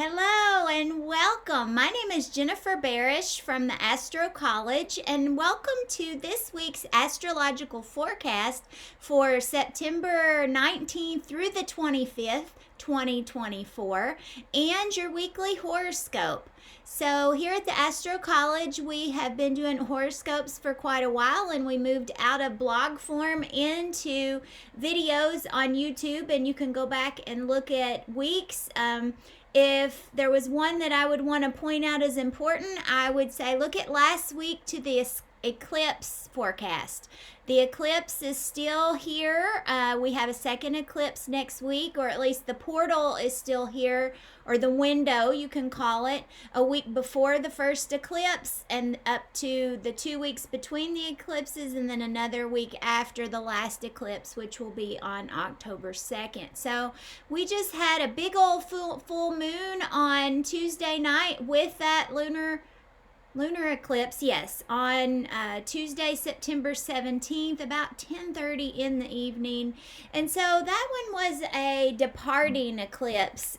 Hello and welcome. My name is Jennifer Barish from the Astro College, and welcome to this week's astrological forecast for September 19th through the 25th, 2024, and your weekly horoscope. So, here at the Astro College, we have been doing horoscopes for quite a while, and we moved out of blog form into videos on YouTube, and you can go back and look at weeks. If there was one that I would want to point out as important, I would say look at last week to the eclipse forecast. The eclipse is still here. We have a second eclipse next week, or at least the portal is still here, or the window, you can call it, a week before the first eclipse and up to the 2 weeks between the eclipses, and then another week after the last eclipse, which will be on October 2nd. So we just had a big old full moon on Tuesday night with that lunar eclipse, yes, on Tuesday, September 17th, about 10:30 in the evening. And so that one was a departing eclipse,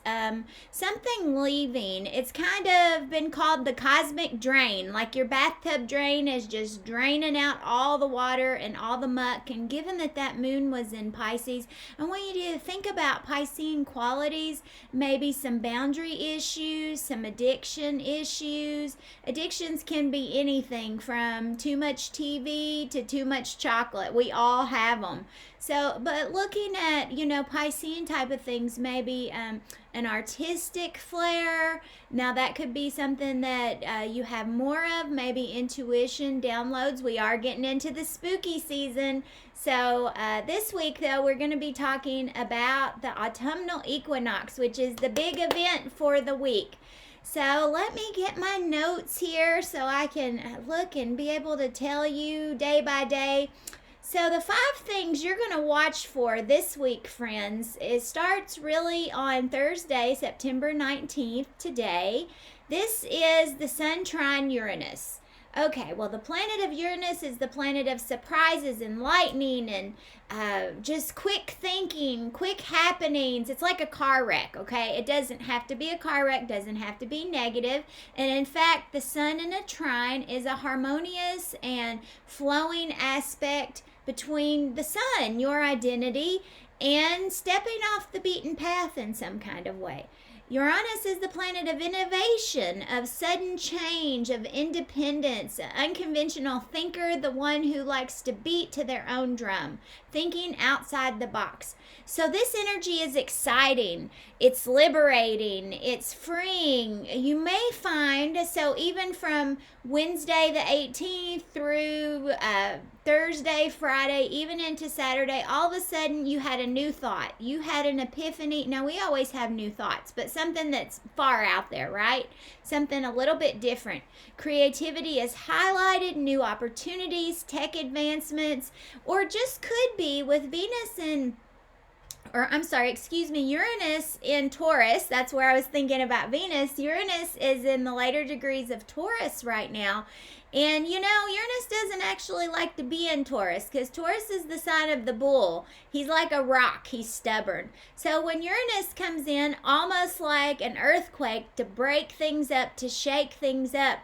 something leaving. It's kind of been called the cosmic drain, like your bathtub drain is just draining out all the water and all the muck. And given that that moon was in Pisces, I want you to think about Piscean qualities, maybe some boundary issues, some addiction issues. Addictions can be anything from too much TV to too much chocolate. We all have them. So, but looking at, Piscean type of things, maybe an artistic flair. Now, that could be something that you have more of, maybe intuition, downloads. We are getting into the spooky season. So, this week, though, we're going to be talking about the autumnal equinox, which is the big event for the week. So let me get my notes here so I can look and be able to tell you day by day. So the 5 things you're going to watch for this week, friends, it starts really on Thursday, September 19th, today. This is the Sun trine Uranus. Okay, well, the planet of Uranus is the planet of surprises and lightning and just quick thinking, quick happenings. It's like a car wreck, okay? It doesn't have to be a car wreck, doesn't have to be negative. And in fact, the Sun in a trine is a harmonious and flowing aspect between the Sun, your identity, and stepping off the beaten path in some kind of way. Uranus is the planet of innovation, of sudden change, of independence, an unconventional thinker, the one who likes to beat to their own drum, thinking outside the box. So this energy is exciting, it's liberating, it's freeing. You may find, so even from Wednesday the 18th through Thursday, Friday, even into Saturday, all of a sudden you had a new thought. You had an epiphany. Now, we always have new thoughts, but something that's far out there, right? Something a little bit different. Creativity is highlighted, new opportunities, tech advancements, or just could be with Uranus in Taurus. That's where I was thinking about Venus. Uranus is in the later degrees of Taurus right now. And Uranus doesn't actually like to be in Taurus because Taurus is the sign of the bull. He's like a rock. He's stubborn. So when Uranus comes in, almost like an earthquake to break things up, to shake things up,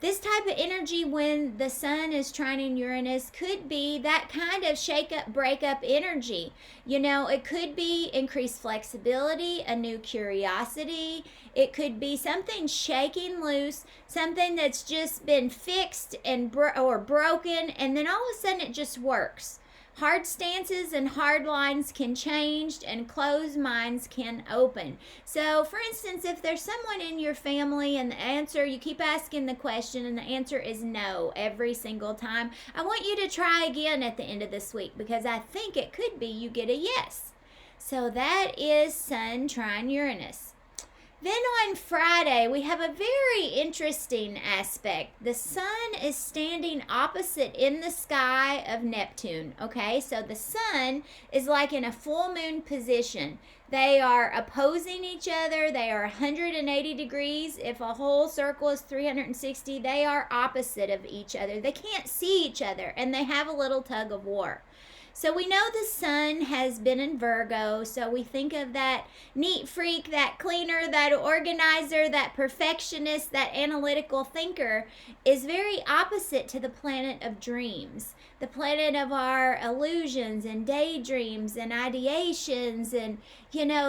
this type of energy when the Sun is trining Uranus could be that kind of shake-up, break-up energy. It could be increased flexibility, a new curiosity. It could be something shaking loose, something that's just been fixed and or broken, and then all of a sudden it just works. Hard stances and hard lines can change, and closed minds can open. So, for instance, if there's someone in your family and the answer, you keep asking the question and the answer is no every single time, I want you to try again at the end of this week, because I think it could be you get a yes. So that is Sun trine Uranus. Then on Friday, we have a very interesting aspect. The Sun is standing opposite in the sky of Neptune, okay? So the Sun is like in a full moon position. They are opposing each other. They are 180 degrees. If a whole circle is 360, they are opposite of each other. They can't see each other, and they have a little tug of war. So we know the sun has been in Virgo, so we think of that neat freak, that cleaner, that organizer, that perfectionist, that analytical thinker is very opposite to the planet of dreams, the planet of our illusions and daydreams and ideations and,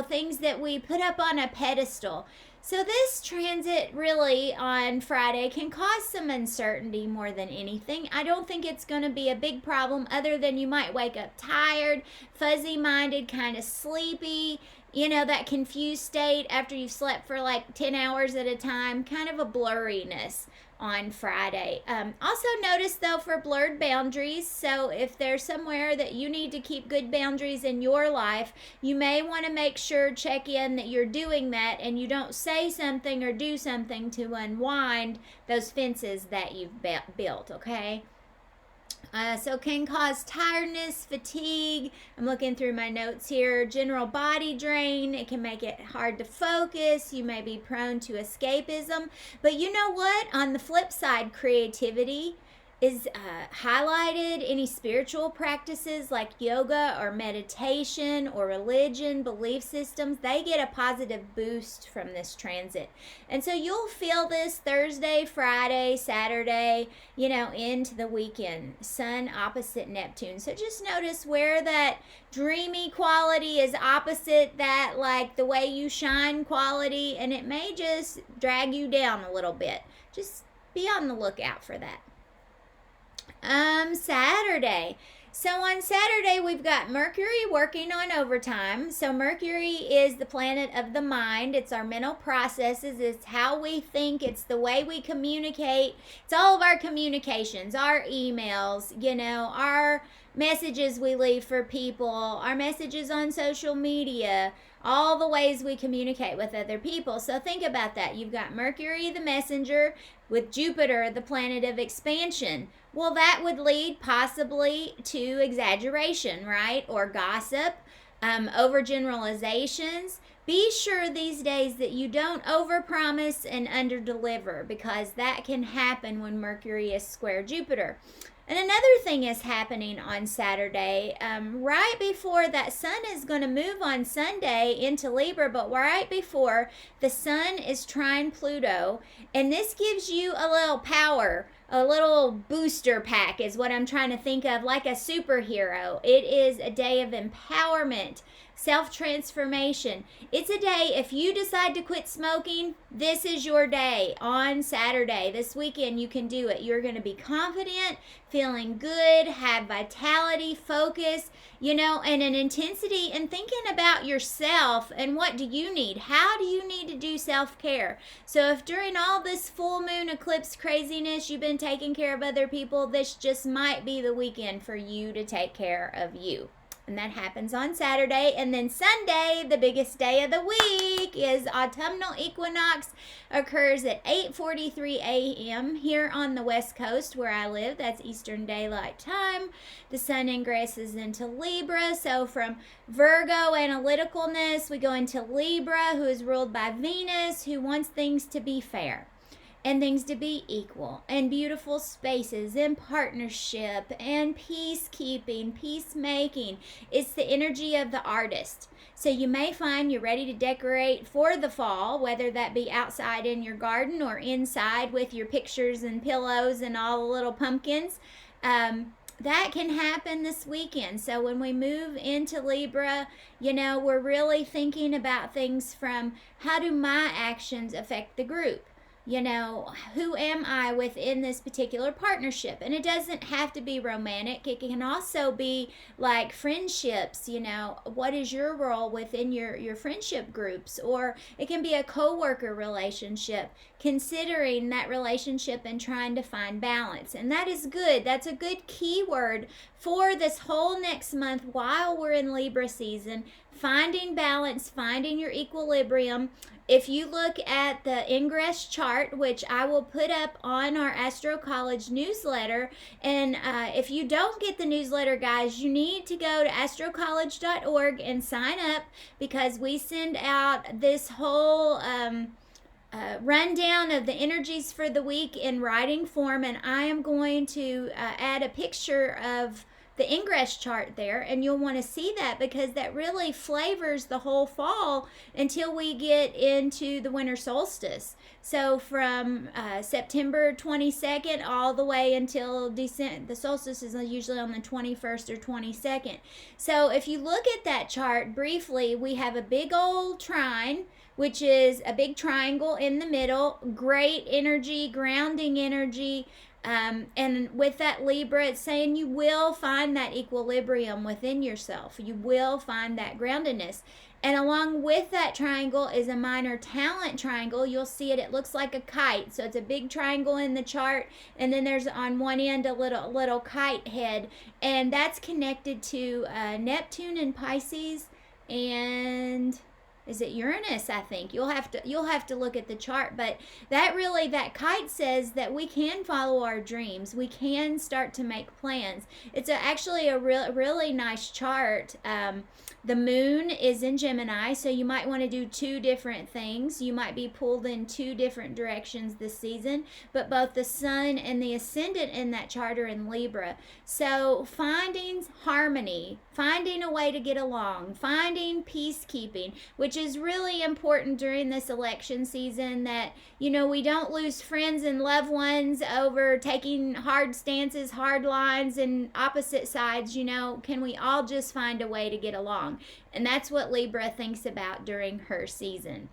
things that we put up on a pedestal. So, this transit really on Friday can cause some uncertainty more than anything. I don't think it's going to be a big problem, other than you might wake up tired, fuzzy minded, kind of sleepy, that confused state after you've slept for like 10 hours at a time, kind of a blurriness on Friday. Also notice though for blurred boundaries, so if there's somewhere that you need to keep good boundaries in your life, you may want to make sure, check in that you're doing that and you don't say something or do something to unwind those fences that you've built, okay? So can cause tiredness, fatigue. I'm looking through my notes here. General body drain. It can make it hard to focus. You may be prone to escapism. But you know what? On the flip side, creativity is highlighted. Any spiritual practices like yoga or meditation or religion, belief systems, they get a positive boost from this transit. And so you'll feel this Thursday, Friday, Saturday, into the weekend. Sun opposite Neptune. So just notice where that dreamy quality is opposite that, like the way you shine quality, and it may just drag you down a little bit. Just be on the lookout for that. Saturday. So on Saturday, we've got Mercury working on overtime. So Mercury is the planet of the mind. It's our mental processes. It's how we think. It's the way we communicate. It's all of our communications, our emails, our messages we leave for people, our messages on social media, all the ways we communicate with other people. So think about that. You've got Mercury, the messenger, with Jupiter, the planet of expansion. Well, that would lead possibly to exaggeration, right? Or gossip, overgeneralizations. Be sure these days that you don't overpromise and underdeliver, because that can happen when Mercury is square Jupiter. And another thing is happening on Saturday, right before that sun is going to move on Sunday into Libra, but right before the sun is trine Pluto, and this gives you a little power, a little booster pack is what I'm trying to think of, like a superhero. It is a day of empowerment, self-transformation. It's a day, if you decide to quit smoking, this is your day on Saturday. This weekend you can do it. You're going to be confident, feeling good, have vitality, focus, and an intensity in thinking about yourself and what do you need? How do you need to do self-care? So if during all this full moon eclipse craziness you've been taking care of other people, this just might be the weekend for you to take care of you. And that happens on Saturday. And then Sunday, the biggest day of the week, is autumnal equinox. Occurs at 8:43 a.m. here on the West Coast where I live. That's Eastern Daylight Time. The sun ingresses into Libra. So from Virgo analyticalness, we go into Libra, who is ruled by Venus, who wants things to be fair and things to be equal, and beautiful spaces, and partnership, and peacekeeping, peacemaking. It's the energy of the artist. So you may find you're ready to decorate for the fall, whether that be outside in your garden or inside with your pictures and pillows and all the little pumpkins. That can happen this weekend. So when we move into Libra, we're really thinking about things from how do my actions affect the group? Who am I within this particular partnership? And it doesn't have to be romantic. It can also be like friendships. What is your role within your friendship groups? Or it can be a co-worker relationship, considering that relationship and trying to find balance. And that is good. That's a good keyword for this whole next month while we're in Libra season. Finding balance, finding your equilibrium. If you look at the ingress chart, which I will put up on our Astro College newsletter, and if you don't get the newsletter, guys, you need to go to astrocollege.org and sign up, because we send out this whole rundown of the energies for the week in writing form, and I am going to add a picture of the ingress chart there, and you'll want to see that because that really flavors the whole fall until we get into the winter solstice. So from September 22nd all the way until December, the solstice is usually on the 21st or 22nd. So if you look at that chart briefly, we have a big old trine, which is a big triangle in the middle, great energy, grounding energy. And with that Libra, it's saying you will find that equilibrium within yourself. You will find that groundedness. And along with that triangle is a minor talent triangle. You'll see it. It looks like a kite. So it's a big triangle in the chart. And then there's on one end a little kite head. And that's connected to Neptune and Pisces. And is it Uranus? I think you'll have to look at the chart, but that kite says that we can follow our dreams. We can start to make plans. It's actually a really nice chart. The moon is in Gemini, so you might want to do two different things. You might be pulled in two different directions this season, but both the sun and the ascendant in that chart are in Libra. So finding harmony, finding a way to get along, finding peacekeeping, which is really important during this election season, that, we don't lose friends and loved ones over taking hard stances, hard lines, and opposite sides. Can we all just find a way to get along? And that's what Libra thinks about during her season.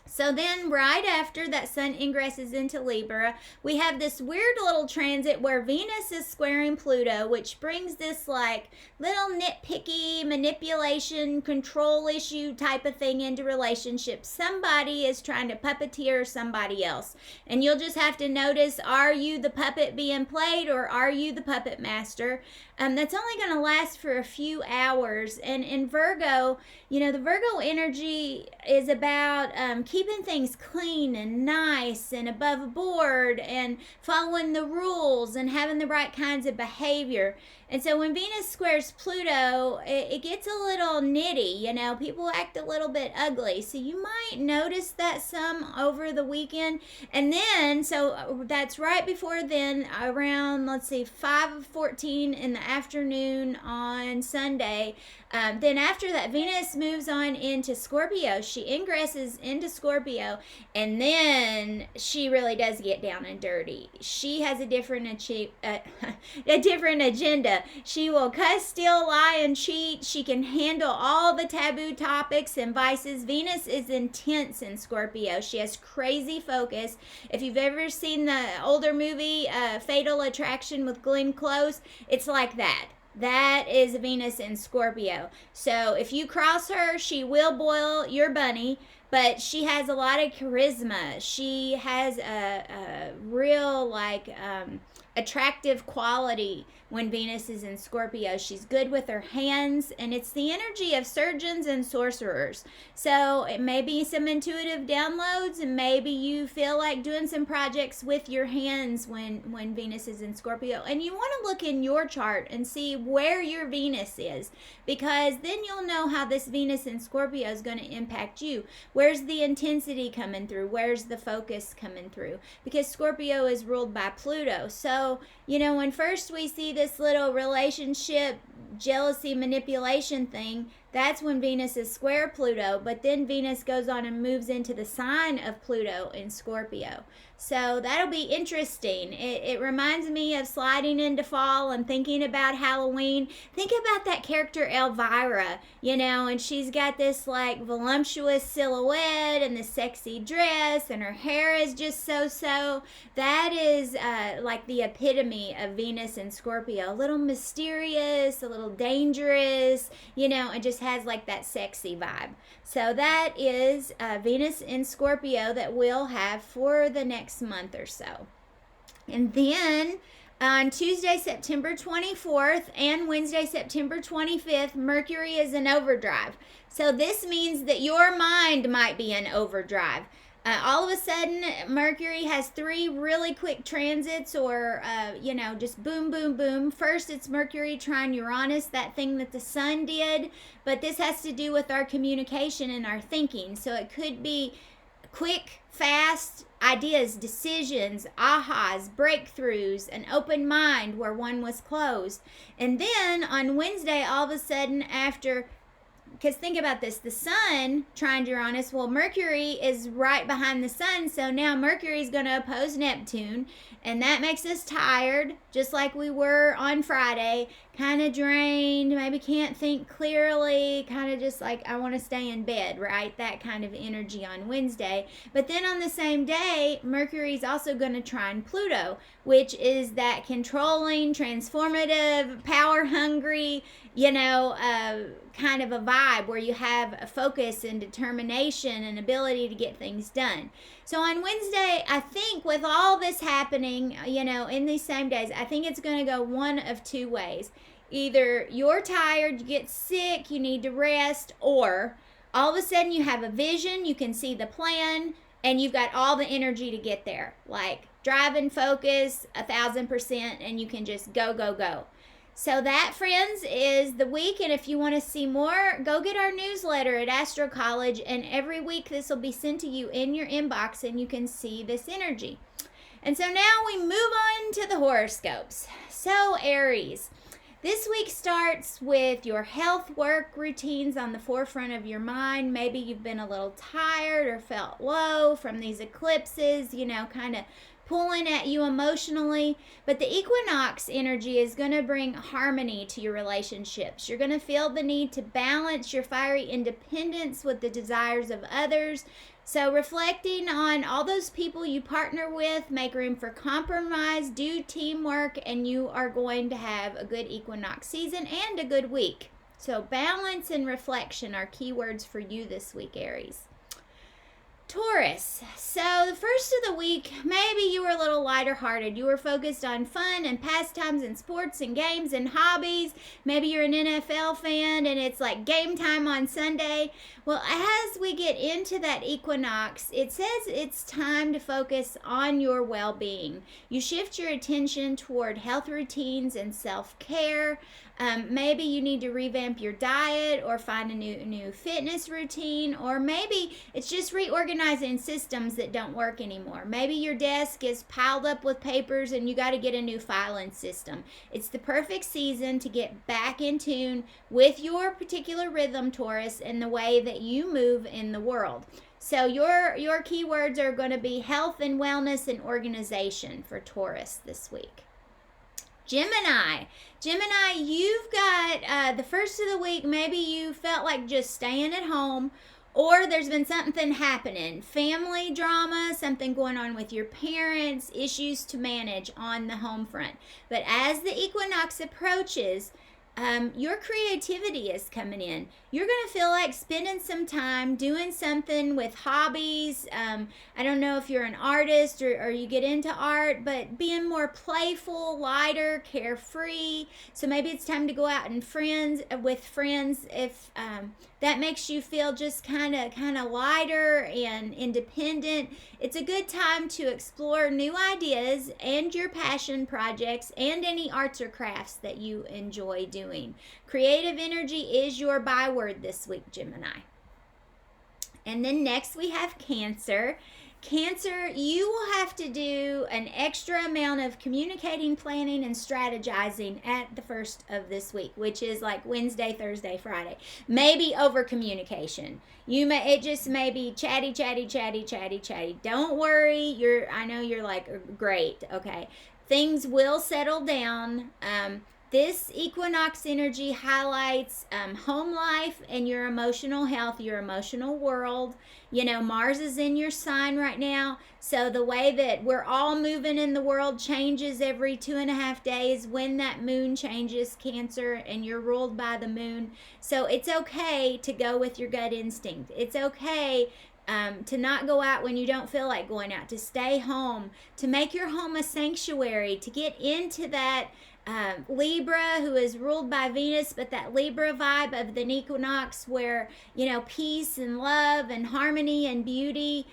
So then right after that sun ingresses into Libra, we have this weird little transit where Venus is squaring Pluto, which brings this little nitpicky manipulation, control issue type of thing into relationships. Somebody is trying to puppeteer somebody else. And you'll just have to notice, are you the puppet being played or are you the puppet master? That's only going to last for a few hours. And in Virgo, the Virgo energy is about keeping things clean and nice and above board and following the rules and having the right kinds of behavior. And so when Venus squares Pluto, it gets a little nitty, people act a little bit ugly. So you might notice that some over the weekend. And then, so that's right before then, around, 5:14 in the afternoon on Sunday. Then after that, Venus moves on into Scorpio. She ingresses into Scorpio, and then she really does get down and dirty. She has a different agenda. She will cuss, steal, lie, and cheat. She can handle all the taboo topics and vices. Venus is intense in Scorpio. She has crazy focus. If you've ever seen the older movie Fatal Attraction with Glenn Close, it's like that. That is Venus in Scorpio. So if you cross her, she will boil your bunny, but she has a lot of charisma. She has a real attractive quality when Venus is in Scorpio. She's good with her hands, and it's the energy of surgeons and sorcerers. So it may be some intuitive downloads, and maybe you feel like doing some projects with your hands when Venus is in Scorpio. And you want to look in your chart and see where your Venus is, because then you'll know how this Venus in Scorpio is going to impact you. Where's the intensity coming through? Where's the focus coming through? Because Scorpio is ruled by Pluto. So, when first we see this little relationship, jealousy, manipulation thing, that's when Venus is square Pluto. But then Venus goes on and moves into the sign of Pluto in Scorpio. So that'll be interesting. It reminds me of sliding into fall and thinking about Halloween. Think about that character Elvira, and she's got this voluptuous silhouette and this sexy dress, and her hair is just so. That is the epitome of Venus in Scorpio. A little mysterious, a little dangerous, and just has that sexy vibe. So that is Venus in Scorpio that we'll have for the next month or so. And then on Tuesday, September 24th and Wednesday, September 25th, Mercury is in overdrive. So this means that your mind might be in overdrive. All of a sudden, Mercury has 3 really quick transits, or, just boom, boom, boom. First, it's Mercury trine Uranus, that thing that the sun did. But this has to do with our communication and our thinking. So it could be quick, fast ideas, decisions, ahas, breakthroughs, an open mind where one was closed. And then on Wednesday, all of a sudden, after, because think about this, the sun trine Uranus, well, Mercury is right behind the sun, so now Mercury is going to oppose Neptune, and that makes us tired, just like we were on Friday, kind of drained, maybe can't think clearly, kind of just like, I want to stay in bed, right? That kind of energy on Wednesday. But then on the same day, Mercury is also going to trine Pluto, which is that controlling, transformative, power-hungry, kind of a vibe where you have a focus and determination and ability to get things done. So on Wednesday, I think with all this happening, in these same days, I think it's going to go one of two ways. Either you're tired, you get sick, you need to rest, or all of a sudden you have a vision, you can see the plan, and you've got all the energy to get there. Like drive and focus 1,000%, and you can just go, go, go. So that, friends, is the week, and if you want to see more, go get our newsletter at Astro College, and every week this will be sent to you in your inbox, and you can see this energy. And so now we move on to the horoscopes. So Aries, this week starts with your health work routines on the forefront of your mind. Maybe you've been a little tired or felt low from these eclipses, kind of pulling at you emotionally, but the equinox energy is going to bring harmony to your relationships. You're going to feel the need to balance your fiery independence with the desires of others. So reflecting on all those people you partner with, make room for compromise, do teamwork, and you are going to have a good equinox season and a good week. So balance and reflection are keywords for you this week, Aries. Taurus, so the first of the week, maybe you were a little lighter hearted. You were focused on fun and pastimes and sports and games and hobbies. Maybe you're an NFL fan and it's like game time on Sunday. Well, as we get into that equinox, it says it's time to focus on your well-being. You shift your attention toward health routines and self-care. Maybe you need to revamp your diet or find a new fitness routine, or maybe it's just reorganizing systems that don't work anymore. Maybe your desk is piled up with papers and you got to get a new filing system. It's the perfect season to get back in tune with your particular rhythm, Taurus, and the way that you move in the world. So your keywords are going to be health and wellness and organization for Taurus this week. Gemini, you've got the first of the week, maybe you felt like just staying at home, or there's been something happening, family drama, something going on with your parents, issues to manage on the home front. But as the equinox approaches, your creativity is coming in. You're going to feel like spending some time doing something with hobbies. I don't know if you're an artist or you get into art, but being more playful, lighter, carefree. So maybe it's time to go out and with friends if that makes you feel just kind of lighter and independent. It's a good time to explore new ideas and your passion projects and any arts or crafts that you enjoy doing. Creative energy is your byword this week, Gemini. And then next we have Cancer. Cancer, you will have to do an extra amount of communicating, planning, and strategizing at the first of this week, which is like Wednesday, Thursday, Friday. Maybe over communication. It just may be chatty. Don't worry. I know you're like, great, okay. Things will settle down. This equinox energy highlights home life and your emotional health, your emotional world. Mars is in your sign right now. So the way that we're all moving in the world changes every 2.5 days when that moon changes, Cancer, and you're ruled by the moon. So it's okay to go with your gut instinct. It's okay to not go out when you don't feel like going out, to stay home, to make your home a sanctuary, to get into that Libra, who is ruled by Venus, but that Libra vibe of the equinox where, peace and love and harmony and beauty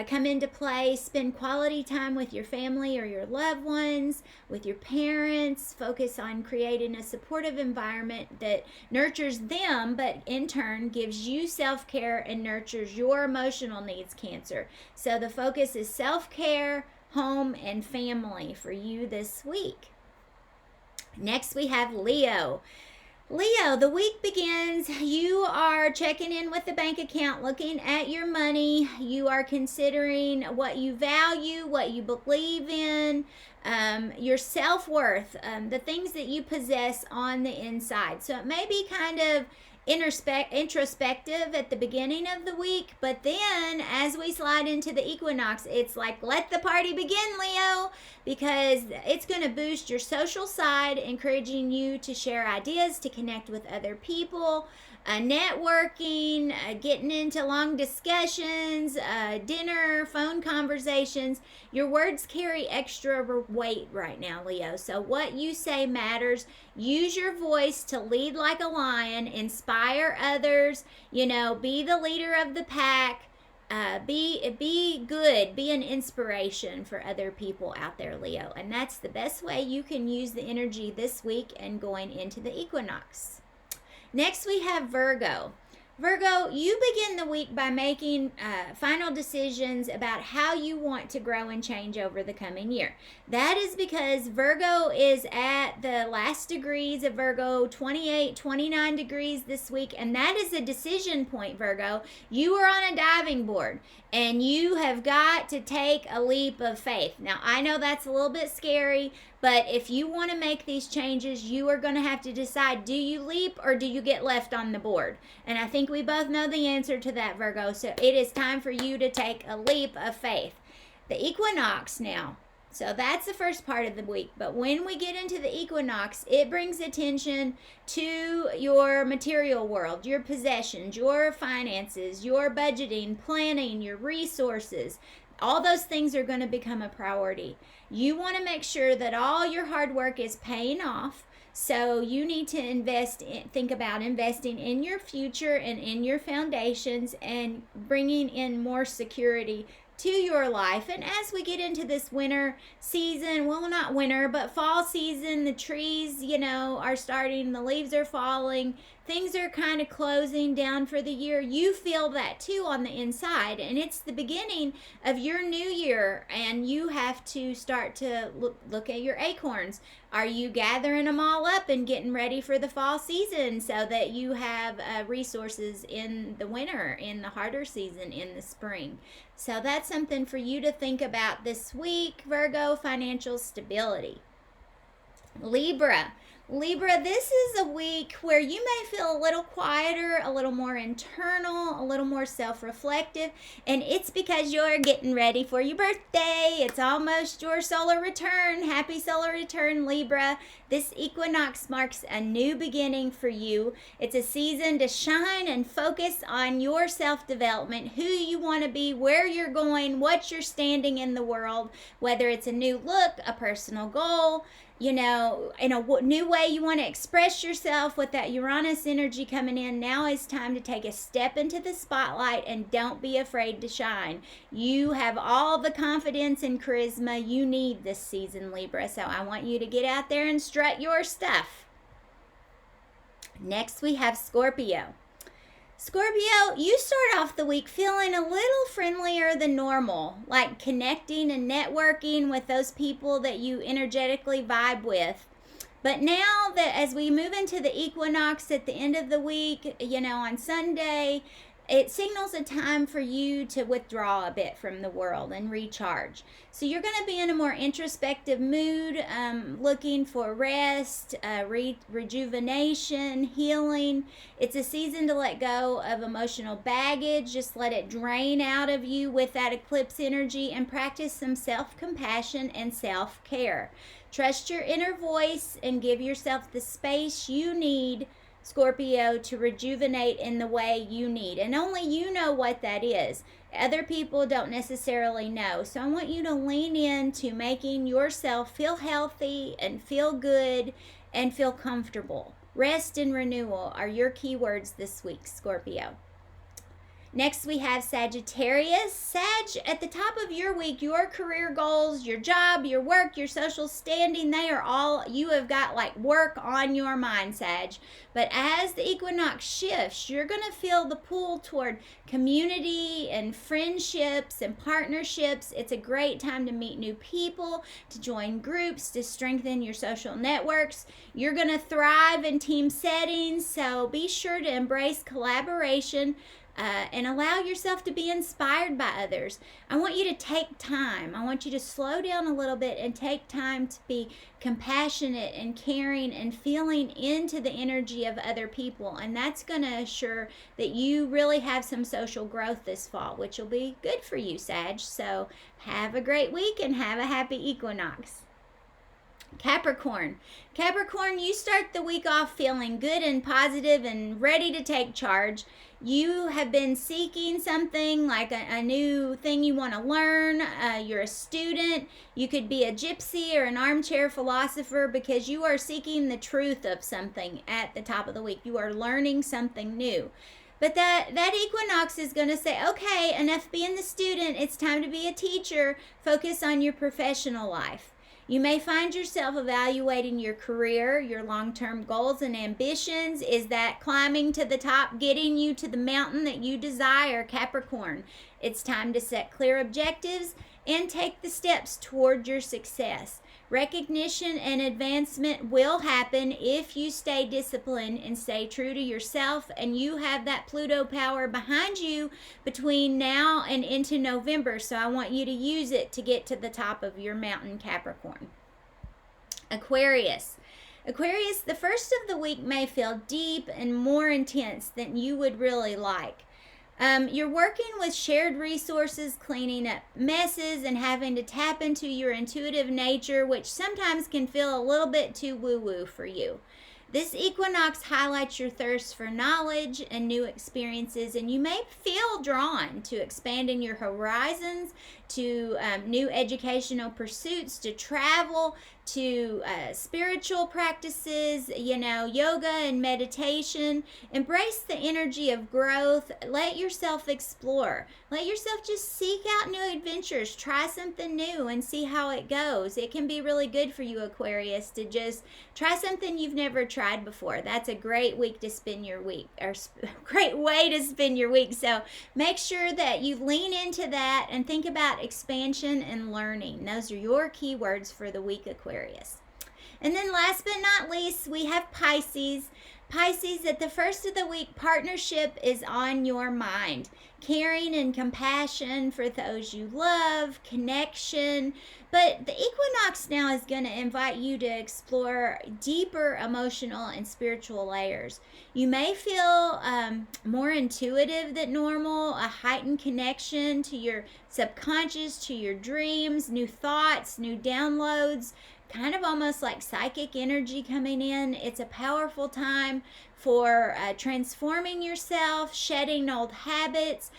come into play. Spend quality time with your family or your loved ones, with your parents. Focus on creating a supportive environment that nurtures them, but in turn gives you self-care and nurtures your emotional needs, Cancer. So the focus is self-care, home, and family for you this week. Next, we have Leo. Leo, the week begins. You are checking in with the bank account, looking at your money. You are considering what you value, what you believe in, your self-worth, the things that you possess on the inside. So it may be kind of introspective at the beginning of the week, but then as we slide into the equinox, it's like, let the party begin, Leo, because it's going to boost your social side, encouraging you to share ideas, to connect with other people, networking, getting into long discussions, dinner, phone conversations. Your words carry extra weight right now, Leo. So what you say matters. Use your voice to lead like a lion, inspire others, be the leader of the pack. Be good, be an inspiration for other people out there, Leo. And that's the best way you can use the energy this week and going into the equinox. Next, we have Virgo. Virgo, you begin the week by making final decisions about how you want to grow and change over the coming year. That is because Virgo is at the last degrees of Virgo, 28, 29 degrees this week, and that is a decision point, Virgo. You are on a diving board, and you have got to take a leap of faith. Now, I know that's a little bit scary, but if you want to make these changes, you are going to have to decide, do you leap or do you get left on the board? And I think we both know the answer to that, Virgo. So it is time for you to take a leap of faith. The equinox now. So that's the first part of the week. But when we get into the equinox, it brings attention to your material world, your possessions, your finances, your budgeting, planning, your resources. All those things are going to become a priority. You want to make sure that all your hard work is paying off. So you need to think about investing in your future and in your foundations and bringing in more security to your life. And as we get into this winter season, well, not winter, but fall season, the trees, are starting, the leaves are falling, things are kind of closing down for the year. You feel that too on the inside, and it's the beginning of your new year, and you have to start to look at your acorns. Are you gathering them all up and getting ready for the fall season so that you have resources in the winter, in the harder season, in the spring? So that's something for you to think about this week, Virgo. Financial stability. Libra, this is a week where you may feel a little quieter, a little more internal, a little more self-reflective, and it's because you're getting ready for your birthday. It's almost your solar return. Happy solar return, Libra. This equinox marks a new beginning for you. It's a season to shine and focus on your self-development, who you want to be, where you're going, what you're standing in the world, whether it's a new look, a personal goal, in a new way you want to express yourself with that Uranus energy coming in. Now is time to take a step into the spotlight and don't be afraid to shine. You have all the confidence and charisma you need this season, Libra. So I want you to get out there and strut your stuff. Next, we have Scorpio. Scorpio, you start off the week feeling a little friendlier than normal, like connecting and networking with those people that you energetically vibe with. But now that as we move into the equinox at the end of the week, on Sunday, it signals a time for you to withdraw a bit from the world and recharge. So you're going to be in a more introspective mood, looking for rest, rejuvenation, healing. It's a season to let go of emotional baggage. Just let it drain out of you with that eclipse energy and practice some self-compassion and self-care. Trust your inner voice and give yourself the space you need, Scorpio, to rejuvenate in the way you need. And only you know what that is. other people don't necessarily know. So I want you to lean into making yourself feel healthy and feel good and feel comfortable. Rest and renewal are your keywords this week, Scorpio. Next, we have Sagittarius. Sag, at the top of your week, your career goals, your job, your work, your social standing, they are all, you have got like work on your mind, Sag. But as the equinox shifts, you're going to feel the pull toward community and friendships and partnerships. It's a great time to meet new people, to join groups, to strengthen your social networks. You're going to thrive in team settings, so be sure to embrace collaboration. And allow yourself to be inspired by others. I want you to take time. I want you to slow down a little bit and take time to be compassionate and caring and feeling into the energy of other people. And that's going to assure that you really have some social growth this fall, which will be good for you, Sag. So have a great week and have a happy equinox. Capricorn. Capricorn, you start the week off feeling good and positive and ready to take charge. You have been seeking something like a new thing you want to learn. You're a student. You could be a gypsy or an armchair philosopher because you are seeking the truth of something at the top of the week. You are learning something new. But that equinox is going to say, okay, enough being the student. It's time to be a teacher. Focus on your professional life. You may find yourself evaluating your career, your long-term goals and ambitions. Is that climbing to the top, getting you to the mountain that you desire, Capricorn? It's time to set clear objectives and take the steps toward your success. Recognition and advancement will happen if you stay disciplined and stay true to yourself, and you have that Pluto power behind you between now and into November. So I want you to use it to get to the top of your mountain, Capricorn. Aquarius. Aquarius, the first of the week may feel deep and more intense than you would really like. You're working with shared resources, cleaning up messes, and having to tap into your intuitive nature, which sometimes can feel a little bit too woo-woo for you. This equinox highlights your thirst for knowledge and new experiences, and you may feel drawn to expanding your horizons, to new educational pursuits, to travel, to spiritual practices, yoga and meditation. Embrace the energy of growth. Let yourself explore. Let yourself just seek out new adventures. Try something new and see how it goes. It can be really good for you, Aquarius, to just try something you've never tried before. That's a great week to spend your week, or great way to spend your week. So make sure that you lean into that and think about expansion and learning. Those are your keywords for the week, Aquarius. And then last but not least, we have Pisces. Pisces, at the first of the week, partnership is on your mind. Caring and compassion for those you love, connection. But the equinox now is going to invite you to explore deeper emotional and spiritual layers. You may feel more intuitive than normal, a heightened connection to your subconscious, to your dreams, new thoughts, new downloads, kind of almost like psychic energy coming in. It's a powerful time for transforming yourself, shedding old habits,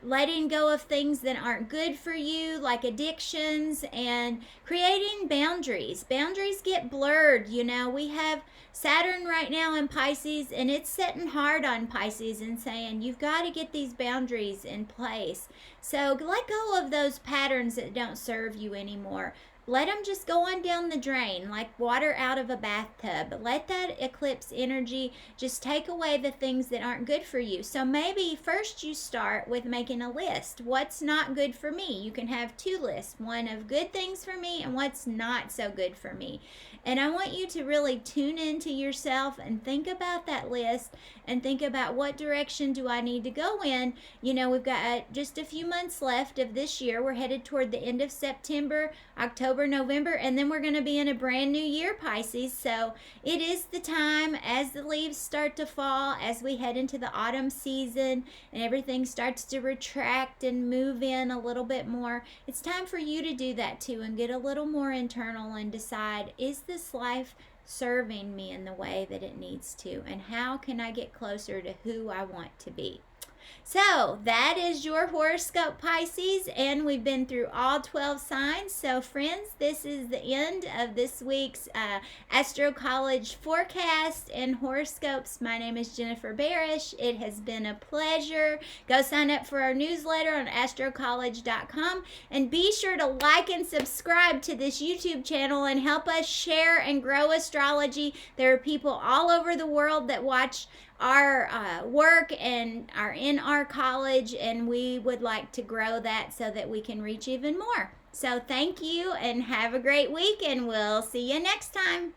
letting go of things that aren't good for you, like addictions, and creating boundaries. Boundaries get blurred. We have Saturn right now in Pisces, and it's setting hard on Pisces and saying, you've got to get these boundaries in place. So let go of those patterns that don't serve you anymore. Let them just go on down the drain like water out of a bathtub. Let that eclipse energy just take away the things that aren't good for you. So maybe first you start with making a list. What's not good for me? You can have two lists, one of good things for me and what's not so good for me. And I want you to really tune into yourself and think about that list and think about what direction do I need to go in. We've got just a few months left of this year. We're headed toward the end of September, October, November, and then we're going to be in a brand new year, Pisces. So it is the time as the leaves start to fall, as we head into the autumn season and everything starts to retract and move in a little bit more. It's time for you to do that too and get a little more internal and decide, is this life serving me in the way that it needs to? And how can I get closer to who I want to be? So that is your horoscope, Pisces, and we've been through all 12 signs. So friends, this is the end of this week's Astro College forecast and horoscopes. My name is Jennifer Barish. It has been a pleasure. Go sign up for our newsletter on astrocollege.com, and be sure to like and subscribe to this YouTube channel and help us share and grow astrology. There are people all over the world that watch our work and are in our college, and we would like to grow that so that we can reach even more. So thank you and have a great week, and we'll see you next time.